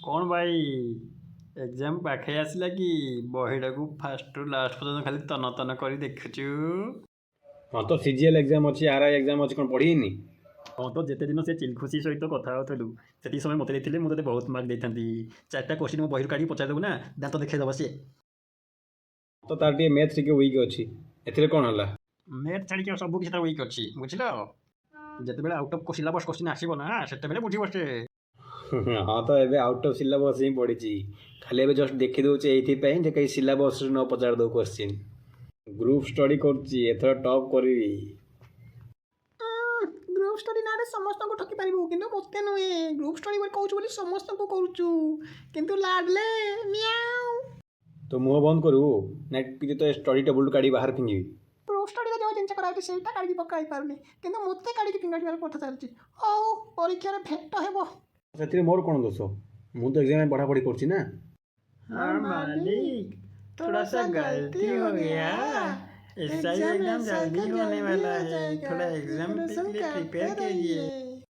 କ'ଣ ଭାଇ ଏକ୍ଜାମ୍ ପାଖେଇ ଆସିଲା କି ବହିଟାକୁ ଫାଷ୍ଟରୁ ଲାଷ୍ଟ ପର୍ଯ୍ୟନ୍ତ ଖାଲି ତନ ତନ କରି ଦେଖୁଛୁ? ହଁ ତ ସିଜିଏଲ୍ ଏକ୍ଜାମ୍ ଅଛି, ଆର୍ଆଇ ଏକ୍ଜାମ୍ ଅଛି, କ'ଣ ପଢ଼ିନି? ହଁ ତ ଯେତେ ଦିନ ସେ ଚିଲଖୁସି ସହିତ କଥା ହେଉଥିଲୁ ସେତିକି ସମୟ ମୋତେ ଦେଇଥିଲେ ମୁଁ ତୋତେ ବହୁତ ମାର୍କ ଦେଇଥାନ୍ତି। 4ଟା କୋଶ୍ଚିନ୍ ମୋ ବହିରୁ କାଢ଼ିକି ପଚାରିଦେବୁ ନା, ଦାନ୍ତ ଦେଖେଇଦେବ ସିଏ। ତ ତାର ଟିକେ ମ୍ୟାଥ୍ ଟିକେ ୱିକ୍ ଅଛି, ଏଥିରେ କ'ଣ ହେଲା? ମ୍ୟାଥ୍ ଛାଡ଼ିକି ଆଉ ସବୁ କିଛି ତାର ୱିକ୍ ଅଛି, ବୁଝିଲ? ଯେତେବେଳେ ଆଉଟ୍ ଅଫ୍ ସିଲାବସ୍ କୋଶ୍ଚିନ୍ ଆସିବ ନା ସେତେବେଳେ ବୁଝିବ ସେ। ହଁ ତ ଏବେ ଆଉଟ୍ ଅଫ୍ ସିଲାବସ୍ ହିଁ ପଡ଼ିଛି, ଖାଲି ଏବେ ଜଷ୍ଟ ଦେଖିଦେଉଛି ଏଇଥିପାଇଁ ଯେ କେହି ସିଲାବସ୍ରୁ ନ ପଚାରି ଦେଉ କୋଶ୍ଚିନ୍। ଗ୍ରୁପ୍ ଷ୍ଟଡ଼ି କରୁଛି, ଏଥର ଟପ୍ କରିବି। ଗ୍ରୁପ୍ ଷ୍ଟଡ଼ି ନାଁରେ ସମସ୍ତଙ୍କୁ ଠକି ପାରିବୁ କିନ୍ତୁ ମୋତେ ନୁହେଁ। ଗ୍ରୁପ୍ ଷ୍ଟଡ଼ି କହୁଛୁ ବୋଲି ସମସ୍ତଙ୍କୁ କରୁଛୁ କିନ୍ତୁ ଲାଡଲେ ମିଆଉ। ତ ମୁହଁ ବନ୍ଦ କରିବୁ ନା କିଛି ତ ଷ୍ଟଡ଼ି ଟେବୁଲ୍ କାଢ଼ି ବାହାର ଫିଙ୍ଗିବି? ଗ୍ରୁପ୍ ଷ୍ଟଡ଼ିରେ ଯେଉଁ ଜିନିଷ କରାହେଉଛି ସେଇଟା କାଢ଼ିକି ପକାଇ ପାରୁନି କିନ୍ତୁ ମୋତେ କାଢ଼ିକି ଫିଙ୍ଗାଡ଼ିବାର କଥା ଚାଲିଛି। ହଉ ପରୀକ୍ଷାରେ ଭେଟ ହେବ। ସେଥିରେ ମୋର କ'ଣ ଦୋଷ? ମୁଁ ତ ଏକ୍ଜାମ୍ ପାଇଁ ପଢ଼ାପଢ଼ି କରୁଛି ନା। हाँ मालिक, थोड़ा सा गलती हो गया। एसआई एग्जाम जल्दी होने वाला है, थोड़ा एग्जाम के लिए प्रिपेयर कीजिए।